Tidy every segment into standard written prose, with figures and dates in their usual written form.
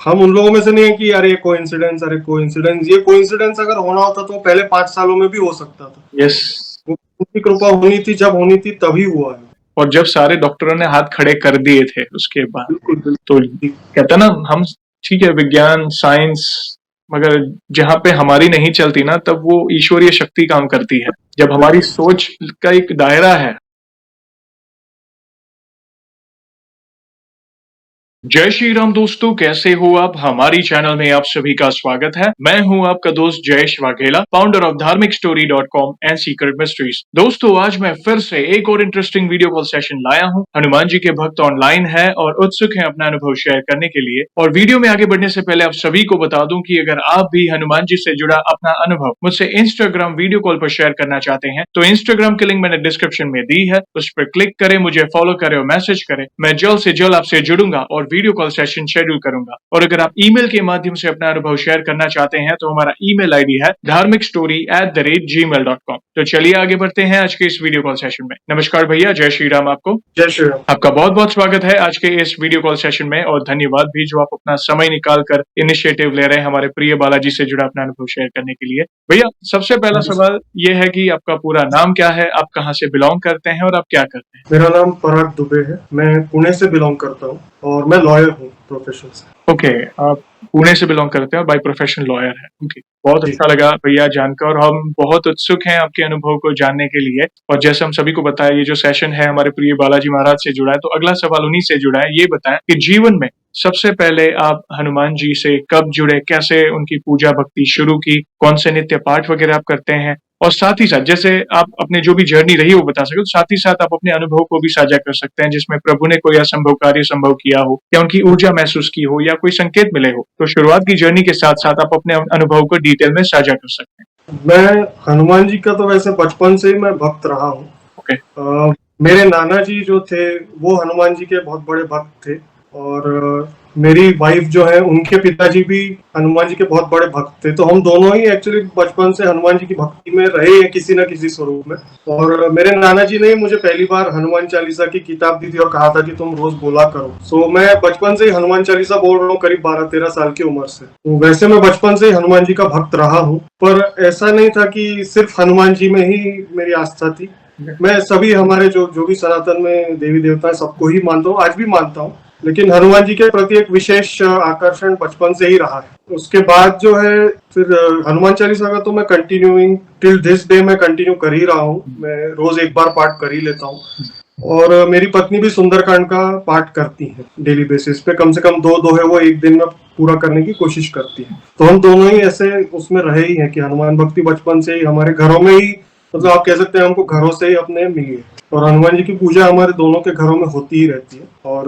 हम उन लोगों में से नहीं है कि अरे कोइंसिडेंस, अरे कोइंसिडेंस। ये कोइंसिडेंस अगर होना होता तो पहले 5 सालों में भी हो सकता था। यस। वो उनकी कृपा होनी थी, जब होनी थी तभी हुआ है। और जब सारे डॉक्टरों ने हाथ खड़े कर दिए थे उसके बाद, बिल्कुल तो बिल्कुल। कहता ना हम, ठीक है विज्ञान साइंस, मगर जहाँ पे हमारी नहीं चलती ना, तब वो ईश्वरीय शक्ति काम करती है। जब हमारी सोच का एक दायरा है। जय श्री राम दोस्तों, कैसे हो आप? हमारी चैनल में आप सभी का स्वागत है। मैं हूं आपका दोस्त जयेश वाघेला, फाउंडर ऑफ धार्मिकस्टोरी.com एंड सीक्रेट मिस्ट्रीज। दोस्तों, आज मैं फिर से एक और इंटरेस्टिंग वीडियो कॉल सेशन लाया हूं। हनुमान जी के भक्त ऑनलाइन है और उत्सुक हैं अपना अनुभव शेयर करने के लिए। और वीडियो में आगे बढ़ने से पहले आप सभी को बता दूं कि अगर आप भी हनुमान जी से जुड़ा अपना अनुभव मुझसे इंस्टाग्राम वीडियो कॉल पर शेयर करना चाहते हैं, तो इंस्टाग्राम की लिंक मैंने डिस्क्रिप्शन में दी है, उस पर क्लिक करें, मुझे फॉलो करें और मैसेज करें। मैं जल्द से जल्द आपसे जुड़ूंगा और वीडियो कॉल सेशन शेड्यूल करूंगा। और अगर आप ईमेल के माध्यम से अपना अनुभव शेयर करना चाहते हैं, तो हमारा ईमेल आईडी है dharmikstory@gmail.com। तो चलिए आगे बढ़ते हैं आज के इस वीडियो कॉल सेशन में। नमस्कार भैया, जय श्री राम आपको। जय श्री राम। आपका बहुत बहुत स्वागत है आज के इस वीडियो कॉल सेशन में, और धन्यवाद भी जो आप अपना समय निकाल कर इनिशिएटिव ले रहे हैं हमारे प्रिय बालाजी से जुड़ा अपना अनुभव शेयर करने के लिए। भैया, सबसे पहला सवाल ये है कि आपका पूरा नाम क्या है, आप कहाँ से बिलोंग करते हैं और आप क्या करते हैं? मेरा नाम पराग दुबे है, मैं पुणे से बिलोंग करता हूँ और मैं लॉयर हूँ प्रोफेशन से। ओके, आप पुणे से बिलोंग करते हैं और बाय प्रोफेशन लॉयर है। ओके, बहुत जी। अच्छा लगा भैया जानकर, और हम बहुत उत्सुक हैं आपके अनुभव को जानने के लिए। और जैसे हम सभी को बताया, ये जो सेशन है हमारे प्रिय बालाजी महाराज से जुड़ा है, तो अगला सवाल उन्हीं से जुड़ा है। ये बताएं कि जीवन में सबसे पहले आप हनुमान जी से कब जुड़े, कैसे उनकी पूजा भक्ति शुरू की, कौन से नित्य पाठ वगैरह आप करते हैं, और साथ ही साथ जैसे आप अपने जो भी जर्नी रही वो बता सके, तो साथ ही साथ आप अपने अनुभव को भी साझा कर सकते हैं, जिसमें प्रभु ने कोई असंभव कार्य संभव किया हो, या उनकी ऊर्जा महसूस की हो, या कोई संकेत मिले हो। तो शुरुआत की जर्नी के साथ साथ आप अपने अनुभव को डिटेल में साझा कर सकते हैं। मैं हनुमान जी का तो वैसे बचपन से ही मैं भक्त रहा हूँ। ओके। मेरे नाना जी जो थे वो हनुमान जी के बहुत बड़े भक्त थे, और मेरी वाइफ जो है उनके पिताजी भी हनुमान जी के बहुत बड़े भक्त थे। तो हम दोनों ही एक्चुअली बचपन से हनुमान जी की भक्ति में रहे हैं किसी न किसी स्वरूप में। और मेरे नाना जी ने मुझे पहली बार हनुमान चालीसा की किताब दी थी और कहा था कि तुम रोज बोला करो। सो मैं बचपन से ही हनुमान चालीसा बोल रहा हूँ, करीब 12-13 साल की उम्र से। तो वैसे मैं बचपन से ही हनुमान जी का भक्त रहा हूँ, पर ऐसा नहीं था कि सिर्फ हनुमान जी में ही मेरी आस्था थी। मैं सभी हमारे जो भी सनातन में देवी देवता है सबको ही मानता हूँ, आज भी मानता हूँ, लेकिन हनुमान जी के प्रति एक विशेष आकर्षण बचपन से ही रहा है। उसके बाद जो है फिर हनुमान चालीसा का तो मैं कंटिन्यूइंग टिल दिस डे मैं कंटिन्यू कर ही रहा हूँ। मैं रोज एक बार पाठ कर ही लेता हूँ, और मेरी पत्नी भी सुंदरकांड का पाठ करती है डेली बेसिस पे। कम से कम दो दोहे वो एक दिन में पूरा करने की कोशिश करती है। तो हम दोनों ही ऐसे उसमें रहे ही हैं कि हनुमान भक्ति बचपन से ही हमारे घरों में ही, मतलब आप कह सकते हैं हमको घरों से ही अपने मिली है। और हनुमान जी की पूजा हमारे दोनों के घरों में होती ही रहती है। और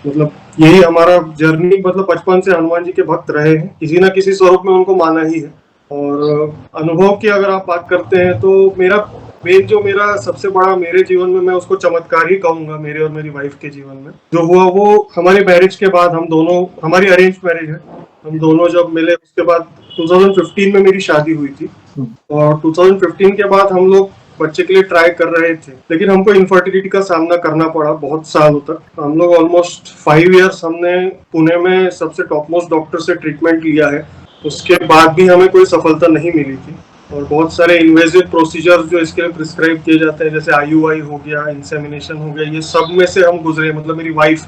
मतलब यही हमारा जर्नी, मतलब बचपन से हनुमान जी के भक्त रहे हैं, किसी ना किसी स्वरूप में उनको माना ही है। और अनुभव की अगर आप बात करते हैं तो मेरा सबसे बड़ा मेरे जीवन में, मैं उसको चमत्कार ही कहूंगा, मेरे और मेरी वाइफ के जीवन में जो हुआ वो हमारी मैरिज के बाद, हम दोनों, हमारी अरेंज मैरिज है, हम दोनों जब मिले उसके बाद 2015 में मेरी शादी हुई थी। और 2015 के बाद हम लोग बच्चे के लिए ट्राई कर रहे थे, लेकिन हमको इनफर्टिलिटी का सामना करना पड़ा बहुत सालों तक। हम लोग ऑलमोस्ट 5 इयर्स हमने पुणे में सबसे टॉप मोस्ट डॉक्टर से ट्रीटमेंट लिया है, उसके बाद भी हमें कोई सफलता नहीं मिली थी। और बहुत सारे इन्वेजिव प्रोसीजर्स जो इसके लिए प्रिस्क्राइब किए जाते हैं, जैसे IUI हो गया, इंसेमिनेशन हो गया, ये सब में से हम गुजरे। मतलब मेरी वाइफ,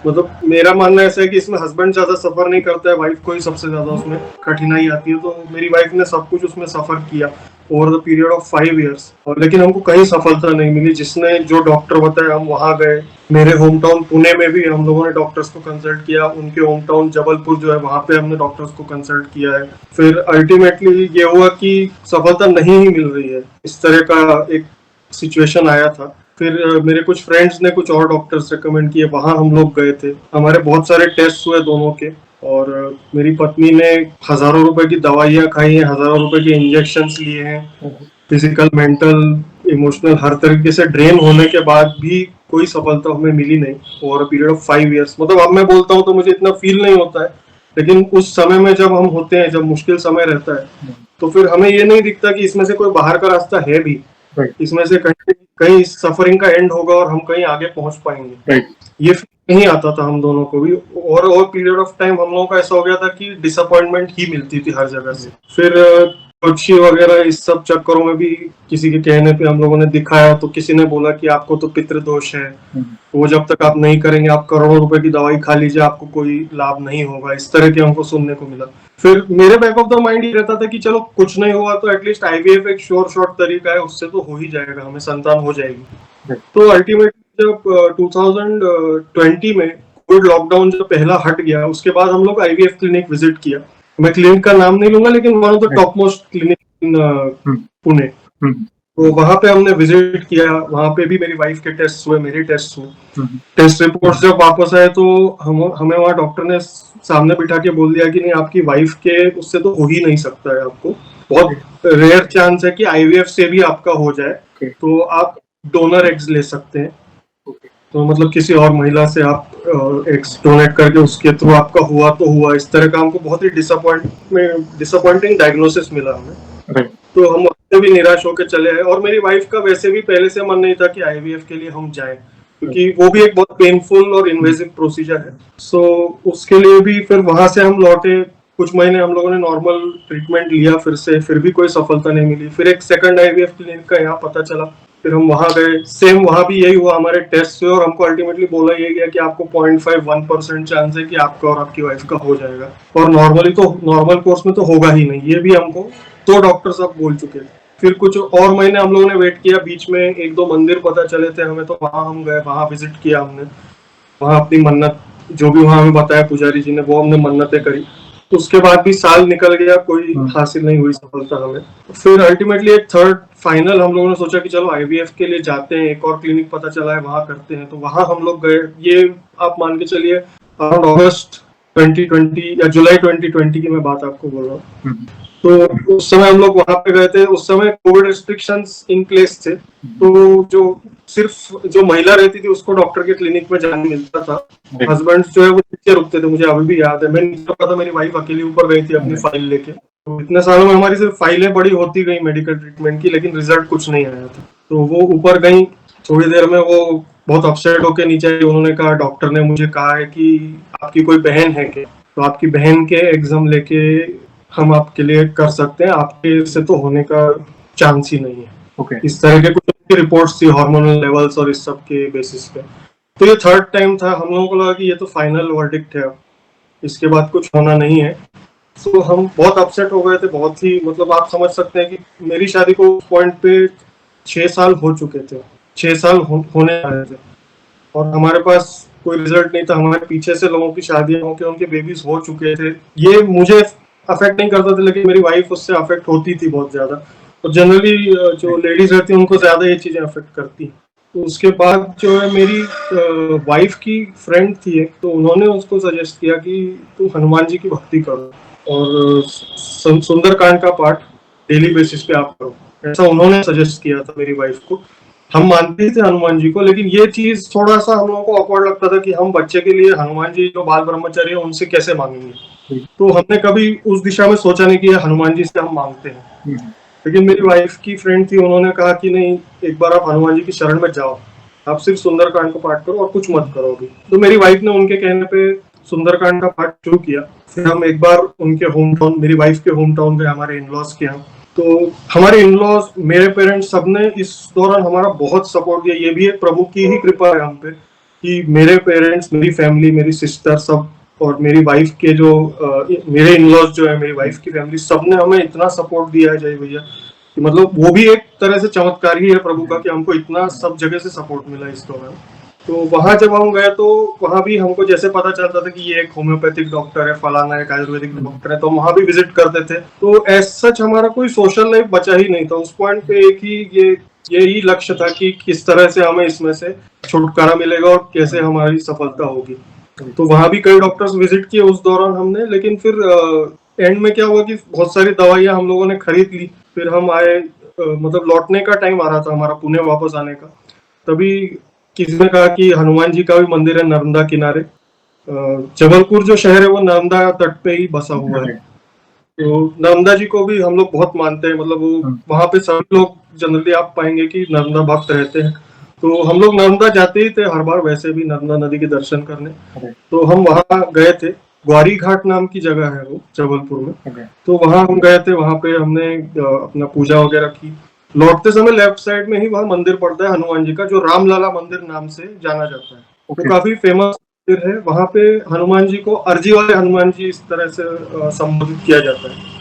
मतलब मेरा मानना ऐसा है कि इसमें हस्बैंड ज्यादा सफर नहीं करता है, वाइफ को ही सबसे ज्यादा उसमें कठिनाई आती है। तो मेरी वाइफ ने सब कुछ उसमें सफर किया over the period of 5 years, और लेकिन हमको कहीं सफलता नहीं मिली। जिसने जो डॉक्टर बताया हम वहां गए, मेरे होम टाउन पुणे में भी हम लोगों ने डॉक्टर्स को कंसल्ट किया, उनके होम टाउन जबलपुर जो है वहां पे हमने डॉक्टर्स को कंसल्ट किया है। फिर अल्टीमेटली ये हुआ कि सफलता नहीं ही मिल रही है, इस तरह का एक सिचुएशन आया था। फिर मेरे कुछ फ्रेंड्स ने कुछ और डॉक्टर्स रिकमेंड किए, वहां हम लोग गए थे, हमारे बहुत सारे टेस्ट हुए दोनों के। और मेरी पत्नी ने हजारों रुपए की दवाइयां खाई हैं, हजारों रुपए के इंजेक्शंस लिए हैं, फिजिकल मेंटल इमोशनल हर तरीके से ड्रेन होने के बाद भी कोई सफलता हमें मिली नहीं ओवर पीरियड ऑफ 5 इयर्स। मतलब अब मैं बोलता हूँ तो मुझे इतना फील नहीं होता है, लेकिन उस समय में जब हम होते हैं, जब मुश्किल समय रहता है, तो फिर हमें ये नहीं दिखता कि इसमें से कोई बाहर का रास्ता है भी, इसमें से कहीं कहीं सफरिंग का एंड होगा और हम कहीं आगे पहुंच पाएंगे। ये नहीं आता था हम दोनों को भी, और पीरियड ऑफ टाइम हम लोगों का ऐसा हो गया था कि डिसअपॉइंटमेंट ही मिलती थी हर जगह से। फिर कोची वगैरह इस सब चक्करों में भी किसी के कहने पे हम लोगों ने दिखाया, तो किसी ने बोला कि आपको तो पितृदोष है, वो जब तक आप नहीं करेंगे, आप करोड़ों रुपए की दवाई खा लीजिए, आपको कोई लाभ नहीं होगा। इस तरह के हमको सुनने को मिला। फिर मेरे बैक ऑफ द माइंड ये रहता था कि चलो कुछ नहीं हुआ तो एटलीस्ट आईवीएफ एक श्योर शॉर्ट तरीका है, उससे तो हो ही जाएगा, हमें संतान हो जाएगी। तो अल्टीमेटली जब 2020 में कोविड लॉकडाउन जब पहला हट गया, उसके बाद हम लोग आईवीएफ क्लिनिक विजिट किया। मैं क्लिनिक का नाम नहीं लूंगा, लेकिन one of the top most clinic in Pune. तो वहां पे हमने विजिट किया, वहां पे भी मेरी वाइफ के टेस्ट हुए, मेरे टेस्ट हुए। टेस्ट रिपोर्ट जब वापस आए तो हमें वहाँ डॉक्टर ने सामने बिठा के बोल दिया कि नहीं, आपकी वाइफ के उससे तो हो ही नहीं सकता है, आपको बहुत रेयर चांस है कि आईवीएफ से भी आपका हो जाए, तो आप डोनर एग्स ले सकते हैं। तो मतलब किसी और महिला से आप एग्स डोनेट करके उसके थ्रू आपका हुआ तो हुआ। इस तरह का हमको बहुत ही डिसअपॉइंटिंग डायग्नोसिस मिला हमें। तो हम उससे भी निराश होकर चले आए, और मेरी वाइफ का वैसे भी पहले से मन नहीं था कि आईवीएफ के लिए हम जाएं, क्योंकि वो भी एक बहुत पेनफुल और इन्वेजिव प्रोसीजर है। सो उसके लिए भी फिर वहां से हम लौटे। कुछ महीने हम लोगों ने नॉर्मल ट्रीटमेंट लिया, फिर भी कोई सफलता नहीं मिली। फिर एक सेकंड आईवीएफ क्लिनिक का यहाँ पता चला, फिर हम वहां गए। सेम वहां भी यही हुआ, हमारे टेस्ट हुए और हमको अल्टीमेटली बोला यही गया कि आपको 0.51% चांस है कि आपका और आपकी वाइफ का हो जाएगा, और नॉर्मल कोर्स में तो होगा ही नहीं। ये भी हमको तो डॉक्टर साहब बोल चुके थे। फिर कुछ और महीने हम लोगों ने वेट किया, बीच में एक दो मंदिर पता चले थे हमें, तो वहां हम गए, वहां विजिट किया हमने। वहां अपनी मन्नत, जो भी वहां हमें बताया पुजारी जी ने, वो हमने मन्नतें करी। तो उसके बाद भी साल निकल गया, कोई हासिल नहीं हुई सफलता हमें। फिर अल्टीमेटली एक थर्ड फाइनल हम लोगों ने सोचा कि चलो आईवीएफ के लिए जाते हैं, एक और क्लिनिक पता चला है वहां करते हैं। तो वहां हम लोग गए। ये आप मान के चलिए अराउंड अगस्त 2020 या जुलाई 2020 की मैं बात आपको बोल रहा हूँ। तो उस समय हम लोग वहां पे गए थे। उस समय कोविड रिस्ट्रिक्शंस इन प्लेस थे, तो जो सिर्फ जो महिला रहती थी उसको डॉक्टर के क्लिनिक में जाने मिलता था। हस्बैंड जो है वो नीचे रुकते थे, मुझे अभी भी याद है। मैं नीचे रुका था, मेरी वाइफ अकेली ऊपर गई थी अपनी फाइल लेके। तो इतने सालों में हमारी सिर्फ फाइलें बड़ी होती गई मेडिकल ट्रीटमेंट की, लेकिन रिजल्ट कुछ नहीं आया था। तो वो ऊपर गई, थोड़ी देर में वो बहुत अपसेट होके नीचे आई। उन्होंने कहा, डॉक्टर ने मुझे कहा है कि आपकी कोई बहन है क्या, तो आपकी बहन के एग्जाम लेके हम आपके लिए कर सकते हैं, आपके से तो होने का चांस ही नहीं है। इस तरह के कुछ रिपोर्ट्स थी, हार्मोनल लेवल्स और इस सब के बेसिस पे। तो ये थर्ड टाइम था। हम लोगों को लगा कि ये तो फाइनल वर्डिक्ट है, अब इसके बाद कुछ होना नहीं है। तो हम बहुत अपसेट हो गए थे, बहुत ही, मतलब आप समझ सकते हैं कि मेरी शादी को उस पॉइंट पे 6 साल हो चुके थे, 6 साल होने आए थे, और हमारे पास कोई रिजल्ट नहीं था। हमारे पीछे से लोगों की शादियां होकर उनके बेबीज हो चुके थे। ये मुझे अफेक्ट नहीं करता था, लेकिन मेरी वाइफ उससे अफेक्ट होती थी बहुत ज्यादा। और जनरली जो लेडीज रहती हैं उनको ज्यादा ये चीजें अफेक्ट करती हैं। तो उसके बाद जो है मेरी वाइफ की फ्रेंड थी एक, तो उन्होंने उसको सजेस्ट किया कि तू हनुमान जी की भक्ति करो और सुंदरकांड का पाठ डेली बेसिस पे आप करो, ऐसा उन्होंने सजेस्ट किया था मेरी वाइफ को। हम मानते थे हनुमान जी को, लेकिन ये चीज थोड़ा सा हम लोगों को ऑकवर्ड लगता था कि हम बच्चे के लिए हनुमान जी जो बाल ब्रह्मचारी है उनसे कैसे मांगेंगे। तो हमने कभी उस दिशा में सोचा नहीं कि हनुमान जी से हम मांगते हैं। लेकिन मेरी वाइफ की फ्रेंड थी, उन्होंने कहा कि नहीं, एक बार आप हनुमान जी की शरण में जाओ, आप सिर्फ सुंदरकांड को पाठ करो और कुछ मत करो अभी। तो मेरी वाइफ ने उनके कहने पे सुंदरकांड का पाठ शुरू किया। फिर हम एक बार उनके होम टाउन, मेरी वाइफ के होम टाउन गए, हमारे इन-लॉज के यहाँ। तो हमारे इन-लॉज, मेरे पेरेंट्स, सबने इस दौरान हमारा बहुत सपोर्ट किया। ये भी एक प्रभु की ही कृपा है हम पे कि मेरे पेरेंट्स, मेरी फैमिली, मेरी सिस्टर सब, और मेरी वाइफ के जो मेरे इन-लॉज जो है, मेरी वाइफ की फैमिली, सबने हमें इतना सपोर्ट दिया है जय भैया, कि मतलब वो भी एक तरह से चमत्कार ही है प्रभु का कि हमको इतना सब जगह से सपोर्ट मिला इस दौरान। तो वहां जब हम गए तो वहां भी हमको जैसे पता चलता था कि ये एक होम्योपैथिक डॉक्टर है, फलाना एक आयुर्वेदिक डॉक्टर है, तो वहां भी विजिट करते थे। तो एज सच हमारा कोई सोशल लाइफ बचा ही नहीं था उस पॉइंट पे। एक ही यही लक्ष्य था कि किस तरह से हमें इसमें से छुटकारा मिलेगा और कैसे हमारी सफलता होगी। तो वहां भी कई डॉक्टर्स विजिट किए उस दौरान हमने, लेकिन फिर एंड में क्या हुआ कि बहुत सारी दवाइयां हम लोगों ने खरीद ली। फिर हम आए, मतलब लौटने का टाइम आ रहा था हमारा, पुणे वापस आने का। तभी किसी ने कहा कि हनुमान जी का भी मंदिर है नर्मदा किनारे। जबलपुर जो शहर है वो नर्मदा तट पे ही बसा हुआ है। तो नर्मदा जी को भी हम लोग बहुत मानते हैं, मतलब वो वहां पे सभी लोग जनरली आप पाएंगे कि नर्मदा भक्त रहते हैं। तो हम लोग नर्मदा जाते ही थे हर बार, वैसे भी नर्मदा नदी के दर्शन करने। Okay. तो हम वहाँ गए थे, ग्वारी घाट नाम की जगह है वो जबलपुर में। Okay. तो वहाँ हम गए थे, वहाँ पे हमने अपना पूजा वगैरह की। लौटते समय लेफ्ट साइड में ही वहाँ मंदिर पड़ता है हनुमान जी का, जो रामलला मंदिर नाम से जाना जाता है। Okay. वो काफी फेमस मंदिर है। वहाँ पे हनुमान जी को अर्जी वाले हनुमान जी इस तरह से संबोधित किया जाता है।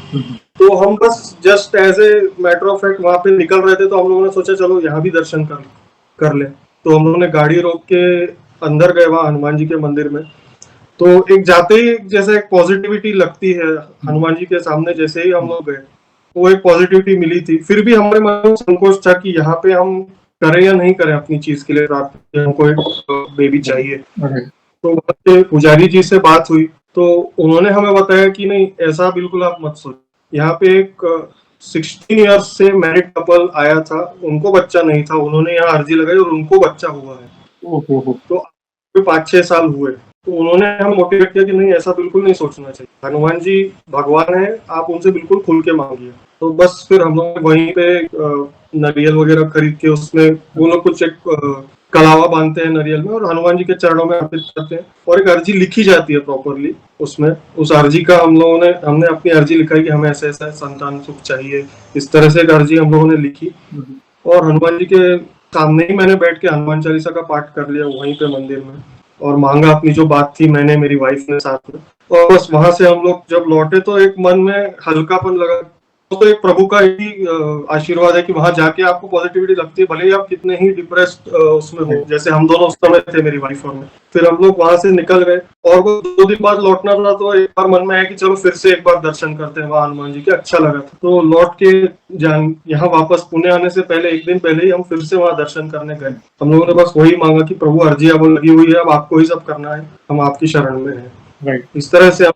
तो हम बस just as a matter of fact वहाँ पे निकल रहे थे, तो हम लोगों ने सोचा चलो यहाँ भी दर्शन कर ले। तो हम लोगों ने गाड़ी रोक के अंदर गए वहाँ हनुमान जी के मंदिर में। तो एक जाते ही जैसे एक पॉजिटिविटी लगती है हनुमान जी के सामने, जैसे ही हम लोग गए वो एक पॉजिटिविटी मिली थी। फिर भी हमारे मन में संकोच था कि यहाँ पे हम करें या नहीं करें अपनी चीज के लिए प्रार्थना, हमको एक बेबी चाहिए। Okay. तो वहाँ पे पुजारी जी से बात हुई, तो उन्होंने हमें बताया कि नहीं, ऐसा बिल्कुल आप मत सोचो। यहाँ पे एक 16 ईयर्स से मैरिड कपल आया था, उनको बच्चा नहीं था, उन्होंने यहाँ अर्जी लगाई और उनको बच्चा हुआ है। तो 5-6 साल हुए। तो उन्होंने हमें मोटिवेट किया कि नहीं, ऐसा बिल्कुल नहीं सोचना चाहिए, हनुमान जी भगवान है, आप उनसे बिल्कुल खुल के मांगिए। तो बस फिर हम लोग वहीं पे नारियल वगैरह खरीद के, उसमें वो लोग कुछ एक कलावा बांधते हैं नारियल में और हनुमान जी के चरणों में अर्पित करते हैं, और एक अर्जी लिखी जाती है प्रॉपरली उसमें। उस अर्जी का हमने अपनी अर्जी लिखाई कि हमें ऐसे ऐसा संतान सुख चाहिए, इस तरह से एक अर्जी हम लोगों ने लिखी। और हनुमान जी के सामने ही मैंने बैठ के हनुमान चालीसा का पाठ कर लिया वहीं पे मंदिर में, और मांगा अपनी जो बात थी, मैंने, मेरी वाइफ ने साथ में। और बस वहां से हम लोग जब लौटे तो एक मन में हल्कापन लगा। तो एक प्रभु का ही आशीर्वाद है कि वहां जाके आपको पॉजिटिविटी लगती है, भले ही आप कितने ही डिप्रेस्ड उसमें हो, जैसे हम दोनों उस समय थे, मेरी वाइफ और मैं। फिर हम लोग वहां से निकल गए, और वो 2 दिन बाद लौटना था, तो एक बार मन में है कि चलो फिर से एक बार दर्शन करते हैं वहां हनुमान जी के। अच्छा लगा था, तो लौट के यहाँ वापस पुणे आने से पहले 1 दिन पहले ही हम फिर से वहां दर्शन करने गए। हम लोगों ने बस वही मांगा कि प्रभु, अर्जी अब लगी हुई है, अब आपको ही सब करना है, हम आपकी शरण में हैं। Right. इस तरह से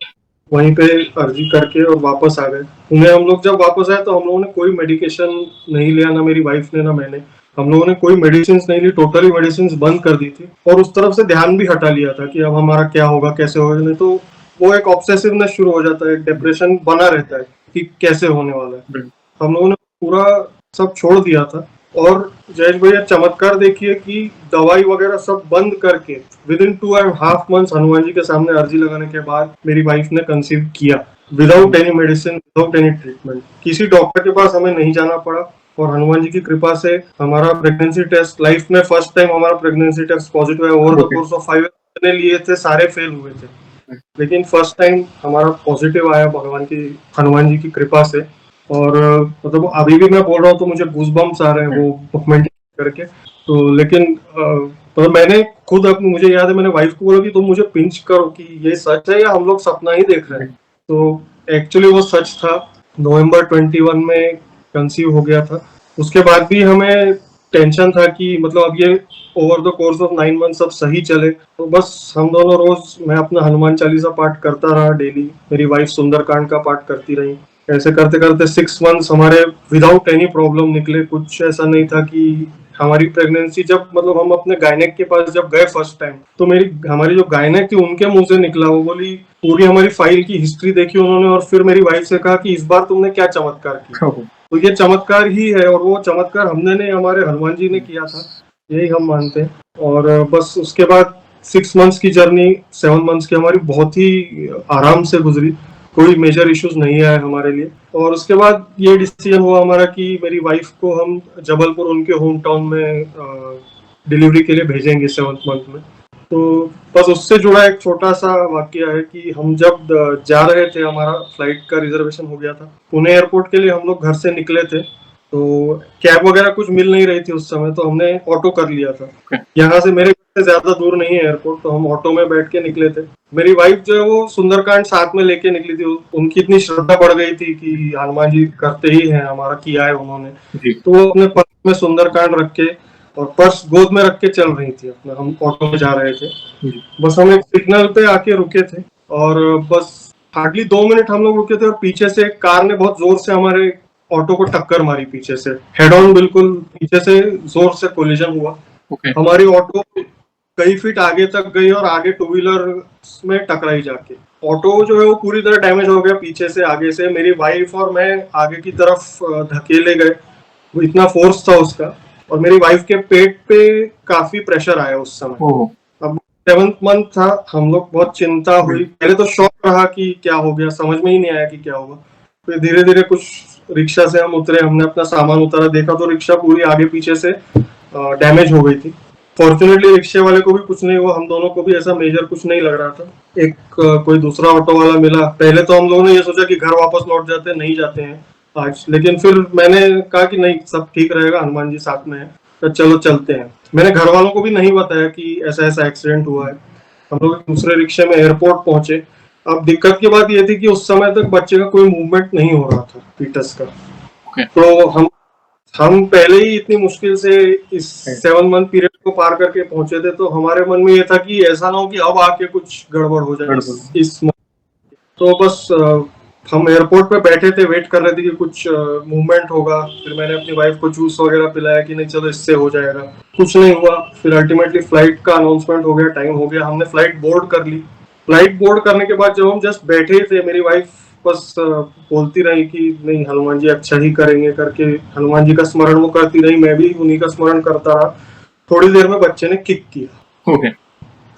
वहीं पे अर्जी करके और वापस आ गए। पुणे हम लोग जब वापस आए तो हम लोगों ने कोई मेडिकेशन नहीं लिया, ना मेरी वाइफ ने ना मैंने। हम लोगों ने कोई मेडिसिन नहीं ली, टोटली मेडिसिन बंद कर दी थी, और उस तरफ से ध्यान भी हटा लिया था कि अब हमारा क्या होगा, कैसे होगा। नहीं तो वो एक ऑब्सेसिवनेस शुरू हो जाता है, एक डिप्रेशन बना रहता है कि कैसे होने वाला है। हम लोगों ने पूरा सब छोड़ दिया था। और जयेश भैया, चमत्कार देखिए कि दवाई वगैरह सब बंद करके विदिन 2.5 months हनुमान जी के सामने अर्जी लगाने के बाद मेरी वाइफ ने कंसीव किया, without any medicine, without any treatment. किसी डॉक्टर के पास हमें नहीं जाना पड़ा, और हनुमान जी की कृपा से हमारा प्रेगनेंसी टेस्ट, लाइफ में फर्स्ट टाइम हमारा प्रेगनेंसी टेस्ट पॉजिटिव है। Over the course of 5 years मैंने लिए थे, सारे फेल हुए थे, लेकिन फर्स्ट टाइम हमारा पॉजिटिव आया हनुमान जी की कृपा से। और मतलब अभी भी मैं बोल रहा हूँ तो मुझे गूज़बम्प्स आ रहे हैं वो मूवमेंट करके। तो लेकिन तो मैंने खुद मुझे याद है, मैंने वाइफ को बोला कि तुम मुझे पिंच करो कि ये सच है या हम लोग सपना ही देख रहे हैं। तो एक्चुअली वो सच था। नवंबर 21 में कंसीव हो गया था। उसके बाद भी हमें टेंशन था कि मतलब अब ये over the course of 9 months सब सही चले। तो बस हम दोनों रोज, मैं अपना हनुमान चालीसा पाठ करता रहा डेली, मेरी वाइफ सुंदरकांड का पाठ करती रही। ऐसे करते करते 6 months हमारे विदाउट एनी प्रॉब्लम निकले। कुछ ऐसा नहीं था कि हमारी प्रेगनेंसी, जब मतलब हम अपने गायनेक के पास जब गए फर्स्ट टाइम, तो हमारी जो गायनेक थी उनके मुंह से निकला, वो बोली, पूरी हमारी फाइल की हिस्ट्री देखी उन्होंने, और फिर मेरी वाइफ से कहा कि इस बार तुमने क्या चमत्कार किया। तो ये चमत्कार ही है, और वो चमत्कार हमने नहीं, हमारे हनुमान जी ने किया था, यही हम मानते हैं। और बस उसके बाद 6 months की जर्नी, 7 months की हमारी बहुत ही आराम से गुजरी, कोई मेजर इश्यूज नहीं आए हमारे लिए। और उसके बाद ये डिसीजन हुआ हमारा कि मेरी वाइफ को हम जबलपुर, उनके होम टाउन में डिलीवरी के लिए भेजेंगे 7th month में। तो बस उससे जुड़ा एक छोटा सा वाकया है कि हम जब जा रहे थे, हमारा फ्लाइट का रिजर्वेशन हो गया था पुणे एयरपोर्ट के लिए, हम लोग घर से निकले थे, तो कैब वगैरह कुछ मिल नहीं रही थी उस समय, तो हमने ऑटो कर लिया था। यहाँ से मेरे घर से ज्यादा दूर नहीं है एयरपोर्ट, तो हम ऑटो में बैठ के निकले थे। मेरी वाइफ जो है वो सुंदरकांड साथ में लेके निकली थी। उनकी इतनी श्रद्धा बढ़ गई थी कि हनुमान जी करते ही हैं, हमारा किया है उन्होंने। तो वो अपने पर्स में सुंदरकांड रख के और पर्स गोद में रख के चल रही थी अपना, हम ऑटो में जा रहे थे। बस हम एक सिग्नल पे आके रुके थे, और बस हार्डली 2 मिनट हम लोग रुके थे, और पीछे से एक कार ने बहुत जोर से हमारे ऑटो को टक्कर मारी, पीछे से हेड ऑन, बिल्कुल पीछे से जोर से कोलिजन हुआ। हमारी ऑटो कई फीट आगे तक गई और आगे 2 व्हीलर में टकराई जाके। ऑटो जो है वो पूरी तरह डैमेज हो गया पीछे से, आगे से। मेरी वाइफ और मैं आगे की तरफ धकेले गए, वो इतना फोर्स था उसका। और मेरी वाइफ के पेट पे काफी प्रेशर आया उस समय। ओह, अब 7th मंथ था, हम लोग बहुत चिंता हुई। पहले तो शॉक रहा कि क्या हो गया, समझ में ही नहीं आया कि क्या होगा। फिर धीरे धीरे कुछ रिक्शा से हम उतरे, हमने अपना सामान उतारा, देखा तो रिक्शा पूरी आगे पीछे से डैमेज हो गई थी। फॉर्चुनेटली रिक्शे वाले को भी कुछ नहीं हुआ, हम दोनों को भी ऐसा मेजर कुछ नहीं लग रहा था। एक कोई दूसरा ऑटो वाला मिला। पहले तो हम लोगों ने ये सोचा कि घर वापस लौट जाते हैं, नहीं जाते हैं आज, लेकिन फिर मैंने कहा कि नहीं, सब ठीक रहेगा, हनुमान जी साथ में है, तो चलो चलते हैं। मैंने घर वालों को भी नहीं बताया कि ऐसा ऐसा एक्सीडेंट हुआ है। हम लोग दूसरे रिक्शे में एयरपोर्ट पहुंचे। अब दिक्कत की बात ये थी कि उस समय तक बच्चे का कोई मूवमेंट नहीं हो रहा था, फीटस का। ओके, तो हम पहले ही इतनी मुश्किल से इस 7 मंथ पीरियड को पार करके पहुंचे थे, तो हमारे मन में ये था कि ऐसा ना हो कि अब आके कुछ गड़बड़ हो जाए गड़बड़। इस तो बस हम एयरपोर्ट पे बैठे थे, वेट कर रहे थे कि कुछ मूवमेंट होगा। फिर मैंने अपनी वाइफ को जूस वगैरह पिलाया कि नहीं चलो इससे हो जाएगा। कुछ नहीं हुआ। फिर अल्टीमेटली फ्लाइट का अनाउंसमेंट हो गया, टाइम हो गया, हमने फ्लाइट बोर्ड कर ली। फ्लाइट बोर्ड करने के बाद जब हम जस्ट बैठे थे, मेरी वाइफ बस बोलती रही कि नहीं, हनुमान जी अच्छा ही करेंगे करके। हनुमान जी का स्मरण वो करती रही, मैं भी उन्हीं का स्मरण करता रहा। थोड़ी देर में बच्चे ने किक किया। ओके,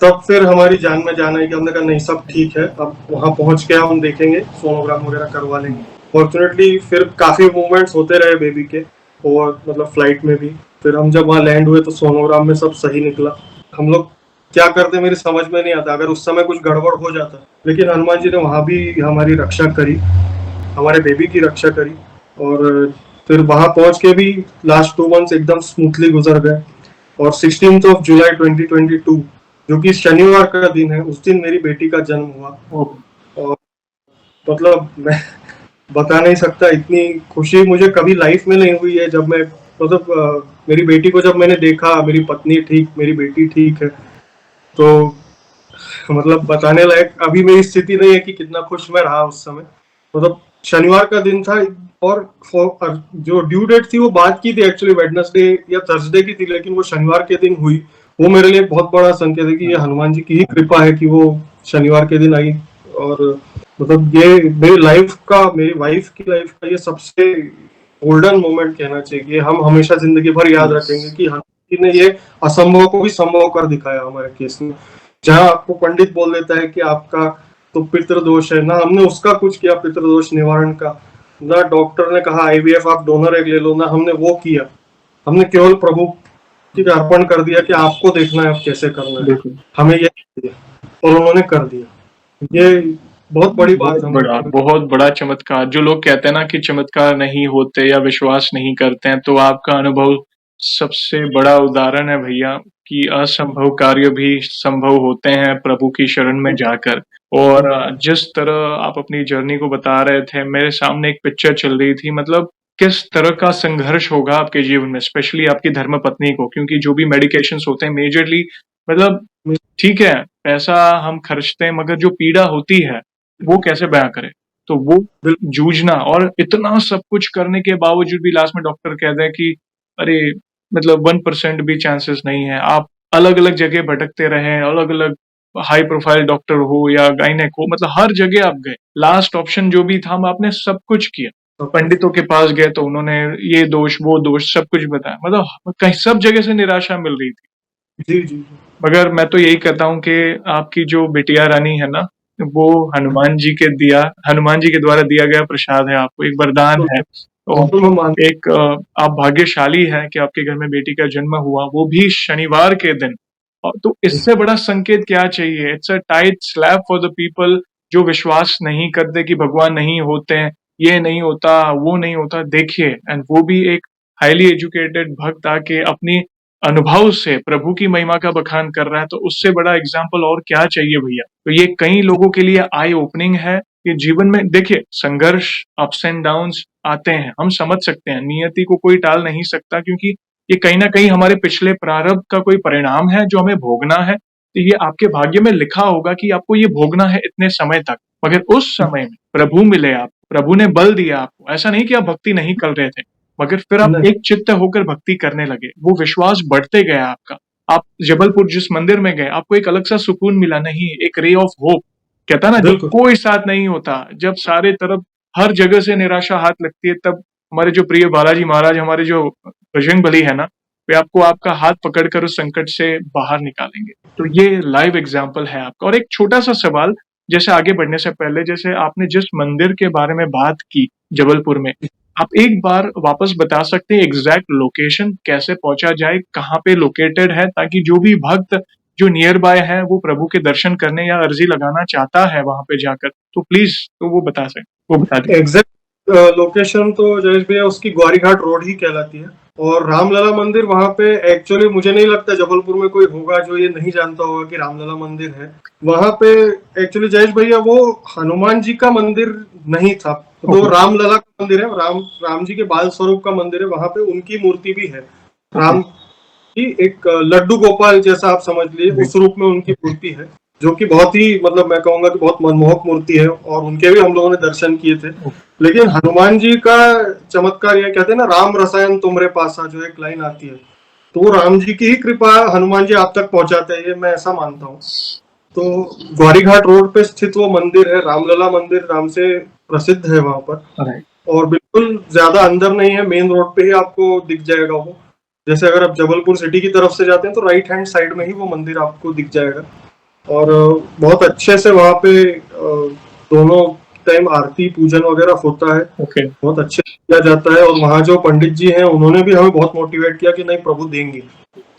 तब फिर हमारी जान में जान आई कि हमने कहा नहीं, सब ठीक है, अब वहां पहुंच के हम देखेंगे, सोनोग्राम वगैरह करवा लेंगे। फॉर्चुनेटली फिर काफी मूवमेंट्स होते रहे बेबी के, और मतलब फ्लाइट में भी। फिर हम जब वहां लैंड हुए तो सोनोग्राम में सब सही निकला। हम लोग क्या करते मेरी समझ में नहीं आता, अगर उस समय कुछ गड़बड़ हो जाता। लेकिन हनुमान जी ने वहां भी हमारी रक्षा करी, हमारे बेबी की रक्षा करी। और फिर वहां पहुंच के भी लास्ट 2 मंथ्स एकदम स्मूथली गुजर गए। और 16 जुलाई 2022, जो कि शनिवार का दिन है, उस दिन मेरी बेटी का जन्म हुआ। ओह, और मतलब मैं बता नहीं सकता, इतनी खुशी मुझे कभी लाइफ में नहीं हुई है। जब मैं मतलब मेरी बेटी को जब मैंने देखा, मेरी पत्नी ठीक, मेरी बेटी ठीक है, तो मतलब बताने लायक अभी मेरी स्थिति नहीं है कि कितना खुश मैं रहा उस समय। मतलब शनिवार का दिन था, और जो ड्यू डेट थी वो बात की थी एक्चुअली वेडनेसडे या थर्सडे की थी, लेकिन वो शनिवार के दिन हुई। वो मेरे लिए एक बहुत बड़ा संकेत है कि ये हनुमान जी की ही कृपा है कि वो शनिवार के दिन आई। और मतलब ये मेरी लाइफ का, मेरी वाइफ की लाइफ का ये सबसे गोल्डन मोमेंट कहना चाहिए। ये हम हमेशा जिंदगी भर याद रखेंगे कि हनुमान जी ने ये असंभव को भी संभव कर दिखाया हमारे केस में। जहाँ आपको पंडित बोल देता है कि आपका तो पितृदोष है, ना हमने उसका कुछ किया पितृदोष निवारण का, ना डॉक्टर ने कहा आईवीएफ आप डोनर एग ले लो, ना हमने वो किया। हमने केवल प्रभु की अर्पण कर दिया कि आपको देखना है, आप कैसे करना है, बिल्कुल। हमें ये दिया, और उन्होंने कर दिया। ये बहुत बड़ी बात हम लोग के लिए। बहुत बड़ा चमत्कार। जो लोग कहते हैं ना कि चमत्कार नहीं होते या विश्वास नहीं करते हैं, तो आपका अनुभव सबसे बड़ा उदाहरण है भैया कि असंभव कार्य भी संभव होते हैं प्रभु की शरण में जाकर। और जिस तरह आप अपनी जर्नी को बता रहे थे, मेरे सामने एक पिक्चर चल रही थी, मतलब किस तरह का संघर्ष होगा आपके जीवन में, स्पेशली आपकी धर्मपत्नी को, क्योंकि जो भी मेडिकेशंस होते हैं मेजरली, मतलब ठीक है, पैसा हम खर्चते हैं, मगर जो पीड़ा होती है वो कैसे बयां करें। तो वो जूझना, और इतना सब कुछ करने के बावजूद भी लास्ट में डॉक्टर कहते हैं कि अरे, मतलब 1% भी चांसेस नहीं है। आप अलग अलग जगह भटकते रहे, अलग अलग हाई प्रोफाइल डॉक्टर हो या गायनेक हो, मतलब हर जगह आप गए, लास्ट ऑप्शन जो भी था आपने सब कुछ किया। पंडितों के पास गए तो उन्होंने ये दोष वो दोष सब कुछ बताया, मतलब कहीं सब जगह से निराशा मिल रही थी। जी जी। मगर मैं तो यही कहता हूँ कि आपकी जो बिटिया रानी है ना, वो हनुमान जी के द्वारा दिया गया प्रसाद है, आपको एक वरदान है। बिल्कुल मैं मानता और एक आप भाग्यशाली हैं कि आपके घर में बेटी का जन्म हुआ, वो भी शनिवार के दिन। और तो हूँ। इससे बड़ा संकेत क्या चाहिए? It's a tight slap for the people जो विश्वास नहीं करते कि भगवान नहीं होते हैं, ये नहीं होता, वो नहीं होता। देखिए, एंड वो भी एक हाईली एजुकेटेड भक्त आके अपनी अनुभव से प्रभु की महिमा का बखान कर रहा है, तो उससे बड़ा एग्जाम्पल और क्या चाहिए भैया। तो ये कई लोगों के लिए आई ओपनिंग है कि जीवन में देखिए संघर्ष, अप्स एंड डाउन्स आते हैं, हम समझ सकते हैं, नियति को कोई टाल नहीं सकता, क्योंकि ये कहीं ना कहीं हमारे पिछले प्रारब्ध का कोई परिणाम है जो हमें भोगना है। तो ये आपके भाग्य में लिखा होगा कि आपको ये भोगना है इतने समय तक। मगर उस समय में प्रभु मिले, आप प्रभु ने बल दिया आपको। ऐसा नहीं कि आप भक्ति नहीं कर रहे थे, मगर फिर आप नहीं, एक चित्त होकर भक्ति करने लगे, वो विश्वास बढ़ते गया आपका। आप जबलपुर जिस मंदिर में गए, आपको एक अलग सा सुकून मिला, नहीं, एक रे ऑफ होप। कहता ना, जब बिल्कुल। कोई साथ नहीं होता, जब सारे तरफ हर जगह से निराशा हाथ लगती है, तब हमारे जो प्रिय बालाजी महाराज, हमारे जो बजरंग बली है ना, वे आपको आपका हाथ पकड़कर उस संकट से बाहर निकालेंगे। तो ये लाइव एग्जाम्पल है आपका। और एक छोटा सा सवाल, जैसे आगे बढ़ने से पहले, जैसे आपने जिस मंदिर के बारे में बात की जबलपुर में, आप एक बार वापस बता सकते हैं एग्जैक्ट लोकेशन कैसे पहुंचा जाए, कहाँ पे लोकेटेड है, ताकि जो भी भक्त जो नियर बाय है वो प्रभु के दर्शन करने या अर्जी लगाना चाहता है वहां पे जाकर, तो प्लीज तो वो बता सके, वो बता दीजिए। एग्जैक्ट लोकेशन तो जयेश भैया उसकी ग्वारीघाट रोड ही कहलाती है। और रामलला मंदिर वहां पे एक्चुअली मुझे नहीं लगता जबलपुर में कोई होगा जो ये नहीं जानता होगा कि रामलला मंदिर है वहां पे। एक्चुअली जयेश भैया वो हनुमान जी का मंदिर नहीं था, तो रामलला का मंदिर है। राम जी के बाल स्वरूप का मंदिर है, वहां पे उनकी मूर्ति भी है। राम की एक लड्डू गोपाल जैसा आप समझ लीजिए, उस रूप में उनकी मूर्ति है, जो कि बहुत ही मतलब मैं कहूंगा कि बहुत मनमोहक मूर्ति है, और उनके भी हम लोगों ने दर्शन किए थे। लेकिन हनुमान जी का चमत्कार ये कहते हैं ना, राम रसायन तुमरे पासा, जो एक लाइन आती है, तो वो राम जी की ही कृपा हनुमान जी आप तक पहुंचाते हैं, ये मैं ऐसा मानता हूँ। तो ग्वारीघाट रोड पे स्थित वो मंदिर है, रामलला मंदिर नाम से प्रसिद्ध है वहां पर। और बिल्कुल ज्यादा अंदर नहीं है, मेन रोड पे ही आपको दिख जाएगा वो। जैसे अगर आप जबलपुर सिटी की तरफ से जाते हैं तो राइट हैंड साइड में ही वो मंदिर आपको दिख जाएगा। और बहुत अच्छे से वहां पे दोनों टाइम आरती पूजन वगैरह होता है। बहुत अच्छे से किया जाता है। और वहाँ जो पंडित जी हैं उन्होंने भी हमें बहुत मोटिवेट किया कि नहीं प्रभु देंगे।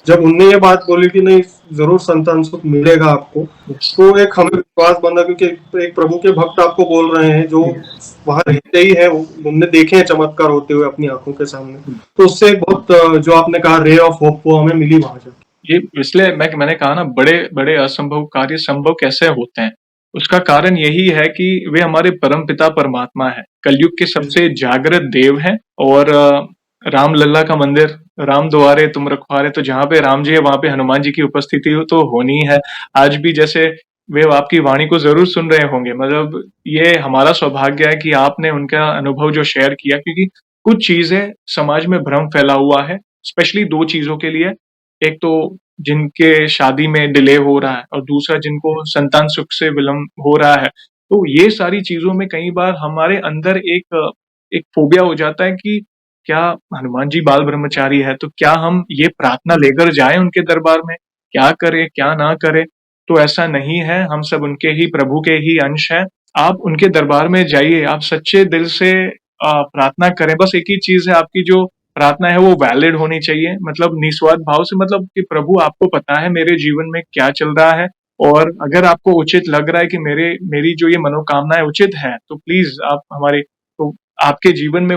जब उनने ये बात बोली कि नहीं जरूर संतान सुख मिलेगा आपको, तो एक हमें विश्वास बंधा, क्योंकि एक प्रभु के भक्त आपको बोल रहे हैं जो वहां रहते ही है, उनने देखे हैं चमत्कार होते हुए अपनी आंखों के सामने। तो उससे एक बहुत जो आपने कहा रे ऑफ होप वो हमें मिली वहां से। ये इसलिए मैंने कहा ना, बड़े बड़े असंभव कार्य संभव कैसे होते हैं, उसका कारण यही है कि वे हमारे परमपिता परमात्मा है, कलयुग के सबसे जागृत देव हैं। और राम लल्ला का मंदिर, राम द्वारे तुम रखवारे, तो जहाँ पे राम जी है वहां पे हनुमान जी की उपस्थिति तो होनी है। आज भी जैसे वे आपकी वाणी को जरूर सुन रहे होंगे, मतलब ये हमारा सौभाग्य है कि आपने उनका अनुभव जो शेयर किया, क्योंकि कुछ चीजें समाज में भ्रम फैला हुआ है, स्पेशली दो चीजों के लिए। एक तो जिनके शादी में डिले हो रहा है, और दूसरा जिनको संतान सुख से विलंब हो रहा है। तो ये सारी चीजों में कई बार हमारे अंदर एक फोबिया हो जाता है कि क्या हनुमान जी बाल ब्रह्मचारी है, तो क्या हम ये प्रार्थना लेकर जाएं उनके दरबार में, क्या करें क्या ना करें। तो ऐसा नहीं है, हम सब उनके ही प्रभु के ही अंश हैं। आप उनके दरबार में जाइए, आप सच्चे दिल से प्रार्थना करें। बस एक ही चीज है, आपकी जो प्रार्थना है वो वैलिड होनी चाहिए, मतलब निस्वार्थ भाव से, मतलब कि प्रभु आपको पता है मेरे जीवन में क्या चल रहा है, और अगर आपको उचित लग रहा है कि मेरी जो ये मनोकामना है उचित है, तो प्लीज आप हमारे, तो आपके जीवन में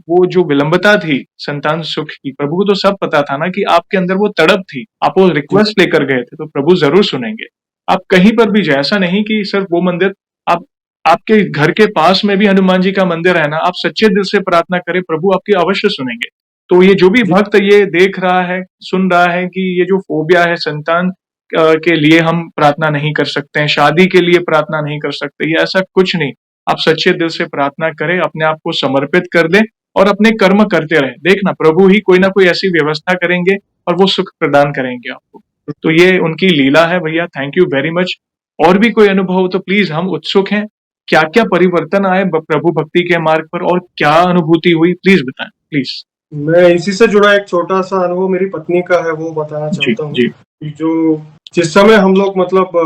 वो जो विलंबता थी संतान सुख की, प्रभु को तो सब पता था ना कि आपके अंदर वो तड़प थी, आप वो रिक्वेस्ट लेकर गए थे, तो प्रभु जरूर सुनेंगे। आप कहीं पर भी जाए, ऐसा नहीं कि सिर्फ वो मंदिर, आप आपके घर के पास में भी हनुमान जी का मंदिर है ना, आप सच्चे दिल से प्रार्थना करें, प्रभु आपकी अवश्य सुनेंगे। तो ये जो भी भक्त ये देख रहा है, सुन रहा है कि ये जो फोबिया है, संतान के लिए हम प्रार्थना नहीं कर सकते हैं, शादी के लिए प्रार्थना नहीं कर सकते, ये ऐसा कुछ नहीं। आप सच्चे दिल से प्रार्थना करें, अपने आप को समर्पित कर दें और अपने कर्म करते रहें। देखना प्रभु ही कोई ना कोई ऐसी व्यवस्था करेंगे और वो सुख प्रदान करेंगे आपको। तो ये उनकी लीला है भैया। Thank you very much. और भी कोई अनुभव हो तो प्लीज, हम उत्सुक हैं। क्या क्या परिवर्तन आए प्रभु भक्ति के मार्ग पर, और क्या अनुभूति हुई, प्लीज बताएं प्लीज। मैं इसी से जुड़ा एक छोटा सा अनुभव मेरी पत्नी का है, वो बताना चाहता हूँ। जो जिस समय हम लोग मतलब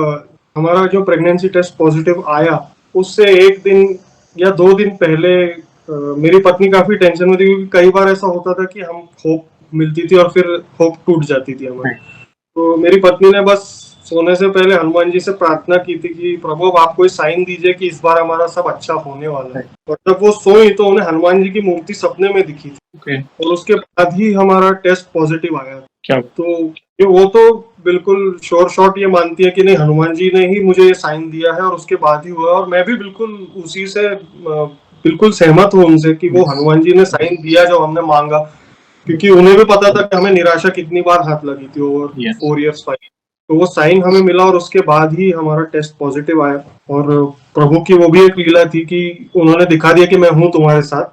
हमारा जो प्रेगनेंसी टेस्ट पॉजिटिव आया, उससे एक दिन या 2 दिन पहले मेरी पत्नी काफी टेंशन में थी, क्योंकि कई बार ऐसा होता था कि हम होप मिलती थी और फिर होप टूट जाती थी हमारी। तो मेरी पत्नी ने बस सोने से पहले हनुमान जी से प्रार्थना की थी कि प्रभु अब आप कोई साइन दीजिए कि इस बार हमारा सब अच्छा होने वाला है। और जब वो सोई तो उन्हें हनुमान जी की मूर्ति सपने में दिखी थी। और उसके बाद ही हमारा टेस्ट पॉजिटिव आया। क्या तो वो तो बिल्कुल श्योर शॉट ये मानती है कि नहीं हनुमान जी ने ही मुझे ये साइन दिया है, और उसके बाद ही हुआ। और मैं भी बिल्कुल उसी से बिल्कुल सहमत हूँ उनसे कि वो हनुमान जी ने साइन दिया जो हमने मांगा, क्योंकि उन्हें भी पता था कि हमें निराशा कितनी बार हाथ लगी थी ओवर 4 years 5। तो वो साइन हमें मिला और उसके बाद ही हमारा टेस्ट पॉजिटिव आया। और प्रभु की वो भी एक लीला थी कि उन्होंने दिखा दिया कि मैं हूँ तुम्हारे साथ,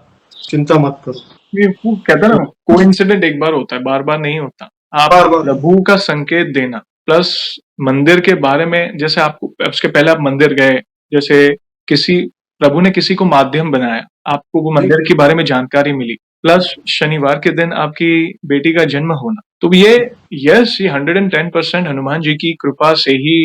चिंता मत करो। ये वो कहता ना, कोइंसिडेंट एक बार होता है, बार बार नहीं होता। आप प्रभु का संकेत देना, प्लस मंदिर के बारे में, जैसे आपको उसके पहले आप मंदिर गए, जैसे किसी प्रभु ने किसी को माध्यम बनाया, आपको वो मंदिर के बारे में जानकारी मिली, प्लस शनिवार के दिन आपकी बेटी का जन्म होना, तो ये 110% हनुमान जी की कृपा से ही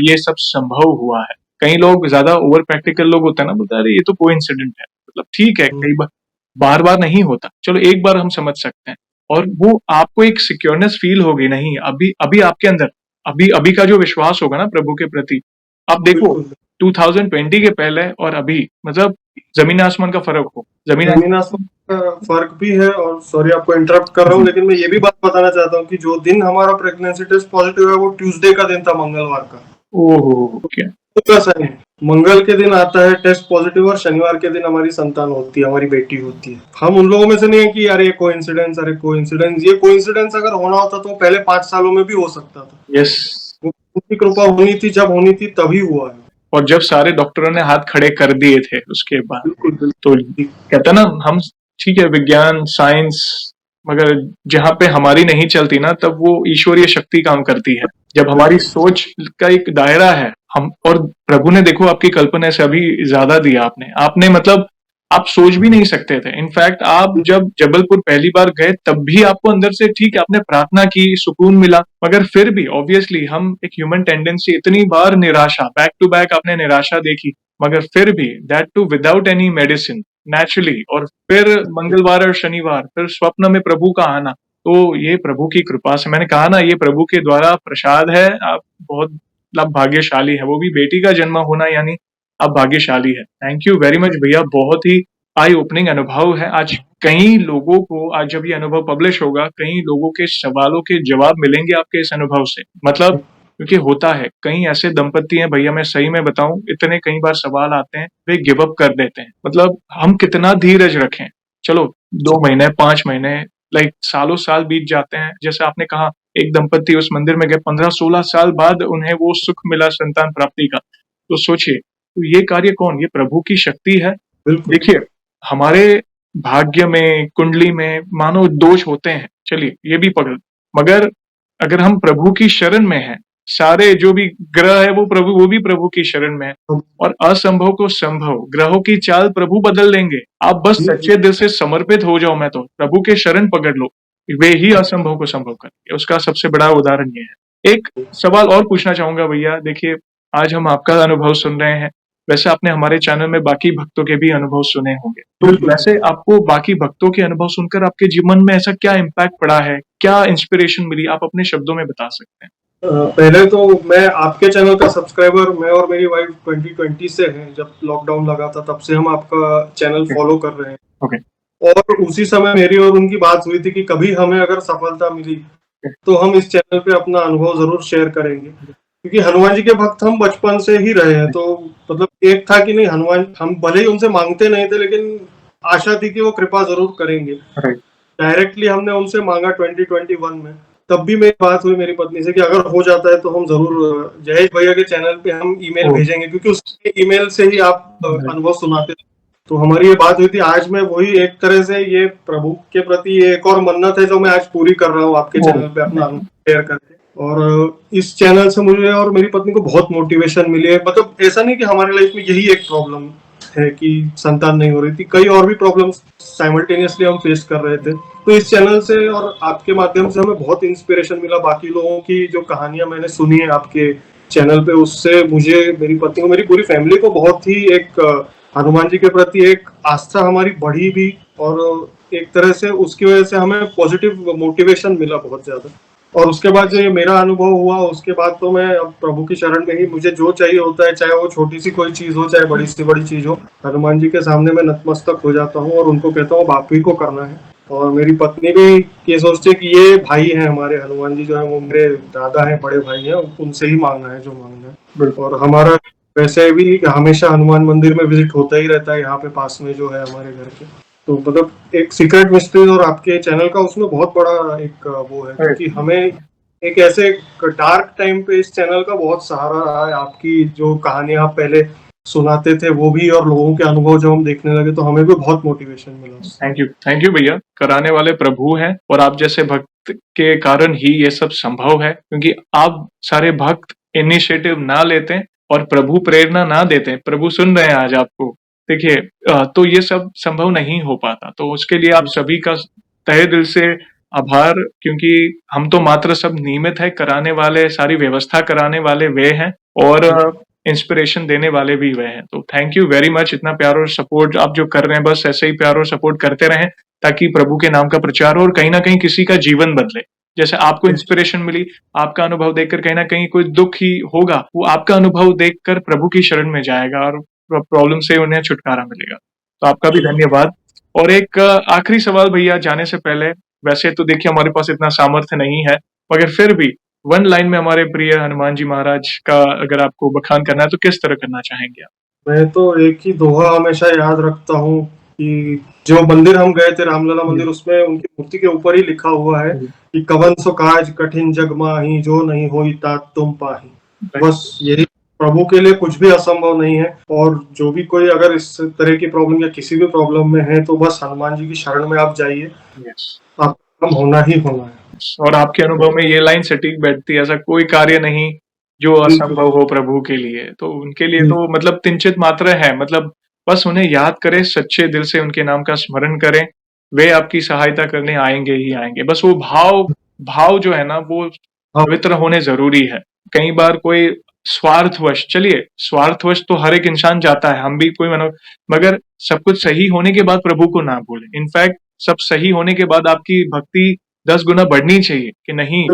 ये सब संभव हुआ है। कई लोग ज्यादा ओवर प्रैक्टिकल लोग होते हैं ना, बोलते हैं अरे ये तो कोइंसिडेंट है, मतलब ठीक है, कई बार बार बार नहीं होता, चलो एक बार हम समझ सकते हैं। और वो आपको एक सिक्योरनेस फील होगी, नहीं अभी अभी आपके अंदर अभी अभी का जो विश्वास होगा ना प्रभु के प्रति, आप देखो बिल्कुल। 2020 के पहले और अभी, मतलब जमीन आसमान का फर्क हो, जमीन जमीन आसमान का फर्क भी है। और सॉरी आपको इंटरप्ट कर रहा हूँ, लेकिन मैं ये भी बात बताना चाहता हूँ कि जो दिन हमारा प्रेगनेंसी टेस्ट पॉजिटिव है वो ट्यूसडे का दिन था, मंगलवार का। ओह क्या, तो ऐसा है, मंगल के दिन आता है टेस्ट पॉजिटिव और शनिवार के दिन हमारी संतान होती है, हमारी बेटी होती है। हम उन लोगों में से नहीं है कि अरे कोइंसिडेंस, अरे कोइंसिडेंस। ये कोइंसिडेंस अगर होना होता तो पहले 5 सालों में भी हो सकता था। यस। वो उनकी कृपा होनी थी, जब होनी थी तभी हुआ है। और जब सारे डॉक्टरों ने हाथ खड़े कर दिए थे उसके बाद, बिल्कुल बिल्कुल। तो कहता ना हम, ठीक है विज्ञान साइंस, मगर जहां पे हमारी नहीं चलती ना, तब वो ईश्वरीय शक्ति काम करती है। जब हमारी सोच का एक दायरा है, हम और प्रभु ने देखो आपकी कल्पना से अभी ज्यादा दिया आपने आपने मतलब आप सोच भी नहीं सकते थे। इनफैक्ट आप जब जबलपुर पहली बार गए तब भी आपको अंदर से, ठीक है आपने प्रार्थना की, सुकून मिला, मगर फिर भी ऑब्वियसली हम एक ह्यूमन टेंडेंसी, इतनी बार निराशा, बैक टू बैक आपने निराशा देखी, मगर फिर भी that too without any medicine, naturally. और फिर मंगलवार और शनिवार फिर स्वप्न में प्रभु का आना, तो ये प्रभु की कृपा से, मैंने कहा ना ये प्रभु के द्वारा प्रसाद है। आप बहुत मतलब भाग्यशाली है, वो भी बेटी का जन्म होना, यानी आप भाग्यशाली है। थैंक यू वेरी मच भैया, बहुत ही आई ओपनिंग अनुभव है। आज कई लोगों को, आज जब ये अनुभव पब्लिश होगा, कई लोगों के सवालों के जवाब मिलेंगे आपके इस अनुभव से। मतलब क्योंकि होता है, कई ऐसे दंपति हैं भैया, मैं सही में बताऊं, इतने कई बार सवाल आते हैं, वे गिव अप कर देते हैं। मतलब हम कितना धीरज रखें, चलो 2 महीने 5 महीने, लाइक सालों साल बीत जाते हैं। जैसे आपने कहा एक दंपति उस मंदिर में गए, 15-16 साल बाद उन्हें वो सुख मिला संतान प्राप्ति का। तो सोचिए, तो ये कार्य कौन, ये प्रभु की शक्ति है। बिल्कुल देखिए हमारे भाग्य में, कुंडली में मानो दोष होते हैं, चलिए ये भी पकड़, मगर अगर हम प्रभु की शरण में हैं, सारे जो भी ग्रह है वो प्रभु, वो भी प्रभु की शरण में है, और असंभव को संभव, ग्रहों की चाल प्रभु बदल देंगे। आप बस सच्चे दिल से समर्पित हो जाओ, मैं तो प्रभु के शरण पकड़ लो, वे ही असंभव को संभव करेंगे। उसका सबसे बड़ा उदाहरण ये है। एक सवाल और पूछना चाहूंगा भैया, देखिए आज हम आपका अनुभव सुन रहे हैं, वैसे आपने हमारे चैनल में बाकी भक्तों के भी अनुभव सुने होंगे, तो वैसे आपको बाकी भक्तों के अनुभव सुनकर आपके जीवन में ऐसा क्या इम्पैक्ट पड़ा है, क्या इंस्पिरेशन मिली, आप अपने शब्दों में बता सकते हैं? पहले तो मैं आपके चैनल का सब्सक्राइबर, मैं और मेरी वाइफ 2020 से हैं। जब लॉकडाउन लगा था तब से हम आपका चैनल फॉलो कर रहे हैं। ओके। और उसी समय मेरी और उनकी बात हुई थी कि कभी हमें अगर सफलता मिली तो हम इस चैनल पे अपना अनुभव जरूर शेयर करेंगे, क्योंकि हनुमान जी के भक्त हम बचपन से ही रहे हैं। तो मतलब एक था कि नहीं, हनुमान, हम भले ही उनसे मांगते नहीं थे, लेकिन आशा थी कि वो कृपा जरूर करेंगे। राइट। डायरेक्टली हमने उनसे मांगा 2021 में। तब भी मेरी बात हुई मेरी पत्नी से कि अगर हो जाता है तो हम जरूर जयेश भैया के चैनल पे हम ईमेल भेजेंगे, क्योंकि उसके ईमेल से ही आप अनुभव सुनाते थे। तो हमारी ये बात हुई थी। आज मैं वही, एक तरह से ये प्रभु के प्रति ये एक और मन्नत है जो मैं आज पूरी कर रहा हूँ आपके चैनल पे अपना अनुभव शेयर करके। और इस चैनल से मुझे और मेरी पत्नी को बहुत मोटिवेशन मिली है। मतलब ऐसा नहीं कि हमारे लाइफ में यही एक प्रॉब्लम है कि संतान नहीं हो रही थी, कई और भी प्रॉब्लम्स साइमल्टेनियसली हम फेस कर रहे थे। तो इस चैनल से और आपके माध्यम से हमें बहुत इंस्पिरेशन मिला। बाकी लोगों की जो कहानियां मैंने सुनी है आपके चैनल पे, उससे मुझे, मेरी पत्नी को, मेरी पूरी फैमिली को बहुत ही एक हनुमान जी के प्रति एक आस्था हमारी बढ़ी भी। और एक तरह से उसकी वजह से हमें पॉजिटिव मोटिवेशन मिला बहुत ज्यादा। और उसके बाद जो ये मेरा अनुभव हुआ, उसके बाद तो मैं अब प्रभु की शरण में ही, मुझे जो चाहिए होता है, चाहे वो छोटी सी कोई चीज हो, चाहे बड़ी सी बड़ी चीज हो, हनुमान जी के सामने मैं नतमस्तक हो जाता हूँ और उनको कहता हूँ आप ही को करना है। और मेरी पत्नी भी ये सोचती है कि ये भाई हैं हमारे, हनुमान जी जो है वो मेरे दादा हैं, बड़े भाई हैं, उनसे ही मांगना है जो मांगना है। और हमारा वैसे भी हमेशा हनुमान मंदिर में विजिट होता ही रहता है, यहाँ पे पास में जो है हमारे घर के। तो मतलब एक सीक्रेट मिस्ट्री और आपके चैनल का उसमें बहुत बड़ा एक वो है, क्योंकि हमें एक ऐसे डार्क टाइम पे इस चैनल का बहुत सहारा रहा है। आपकी जो कहानियां आप पहले सुनाते थे वो भी, और लोगों के अनुभव जब हम देखने लगे तो हमें भी बहुत मोटिवेशन मिला उससे। थैंक यू भैया, कराने वाले प्रभु हैं, और आप जैसे भक्त के कारण ही ये सब संभव है, क्योंकि आप सारे भक्त इनिशिएटिव ना लेते और प्रभु प्रेरणा ना देते, प्रभु सुन रहे हैं आज आपको, देखिए तो ये सब संभव नहीं हो पाता, तो उसके लिए आप सभी का तहे दिल से आभार, क्योंकि हम तो मात्र सब नियमित है, कराने वाले, सारी व्यवस्था कराने वाले वे हैं और इंस्पिरेशन देने वाले भी वे हैं। तो थैंक यू वेरी मच, इतना प्यार और सपोर्ट आप जो कर रहे हैं, बस ऐसे ही प्यार और सपोर्ट करते रहें, ताकि प्रभु के नाम का प्रचार हो और कहीं न कहीं किसी का जीवन बदले। जैसे आपको इंस्पिरेशन मिली, आपका अनुभव देखकर कहीं न कहीं कोई दुःख ही होगा, वो आपका अनुभव देखकर प्रभु की शरण में जाएगा और प्रॉब्लम से उन्हें छुटकारा मिलेगा। तो आपका भी धन्यवाद। और एक आखिरी सवाल भैया जाने से पहले, वैसे तो देखिए हमारे पास इतना सामर्थ्य नहीं है, मगर फिर भी वन लाइन में हमारे प्रिय हनुमान जी महाराज का अगर आपको बखान करना है तो किस तरह करना चाहेंगे आप? मैं तो एक ही दोहा हमेशा याद रखता हूँ कि जो मंदिर हम गए थे, रामलला मंदिर, उसमें उनकी मूर्ति के ऊपर ही लिखा हुआ है कि कवन सो काज कठिन जग माही, जो नहीं होई तात तुम पाही। बस यही, प्रभु के लिए कुछ भी असंभव नहीं है। और जो भी कोई अगर इस तरह की प्रॉब्लम या किसी भी प्रॉब्लम में है, तो बस हनुमान जी की शरण में आप जाइए, आपका काम होना ही होना है। और आपके अनुभव में ये लाइन सटीक बैठती है, ऐसा कोई कार्य नहीं जो असंभव हो प्रभु के लिए। तो उनके लिए तो मतलब किंचित मात्र है, मतलब बस उन्हें याद करें, सच्चे दिल से उनके नाम का स्मरण करें, वे आपकी सहायता करने आएंगे ही आएंगे। बस वो भाव भाव जो है ना, वो पवित्र होने जरूरी है। कई बार कोई स्वार्थवश, चलिए स्वार्थवश तो हर एक इंसान जाता है, हम भी कोई मगर सब कुछ सही होने के बाद प्रभु को ना भूलें। इनफैक्ट सब सही होने के बाद आपकी भक्ति 10 गुना बढ़नी चाहिए कि नहीं।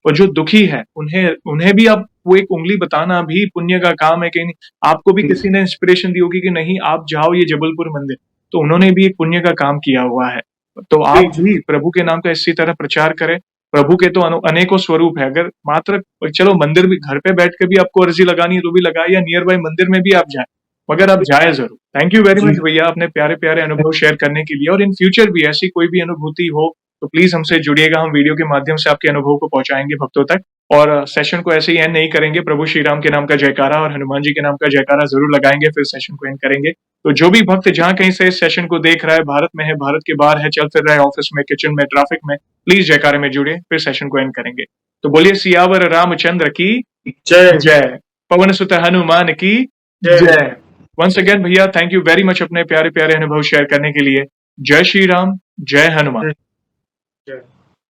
और जो दुखी है उन्हें उन्हें भी आप वो एक उंगली बताना भी पुण्य का काम है। कि आपको भी किसी ने इंस्पिरेशन दी होगी कि नहीं आप जाओ ये जबलपुर मंदिर, तो उन्होंने भी एक पुण्य का काम किया हुआ है। तो आप भी प्रभु के नाम का इसी तरह प्रचार करें। प्रभु के तो अनेकों स्वरूप है। अगर मात्र चलो मंदिर भी, घर पे बैठ के भी आपको अर्जी लगानी है तो भी लगाए, या नियर बाय मंदिर में भी आप जाए, मगर आप जाए जरूर। थैंक यू वेरी मच भैया, अपने प्यारे प्यारे अनुभव शेयर करने के लिए। और इन फ्यूचर भी ऐसी कोई भी अनुभूति हो तो प्लीज हमसे जुड़िएगा, हम वीडियो के माध्यम से आपके अनुभव को पहुंचाएंगे भक्तों तक। और सेशन को ऐसे ही एंड नहीं करेंगे, प्रभु श्री राम के नाम का जयकारा और हनुमान जी के नाम का जयकारा जरूर लगाएंगे, फिर सेशन को एंड करेंगे। तो जो भी भक्त जहां कहीं से इस सेशन को देख रहा है, भारत में है, भारत के बाहर है, चल फिर रहा है, ऑफिस में, किचन में, ट्रैफिक में, प्लीज जयकारे में जुड़े, फिर सेशन को एंड करेंगे। तो बोलिए सियावर रामचंद्र की जय जय, पवन सुत हनुमान की जय। वंस अगेन भैया, थैंक यू वेरी मच अपने प्यारे प्यारे अनुभव शेयर करने के लिए। जय श्री राम, जय हनुमान।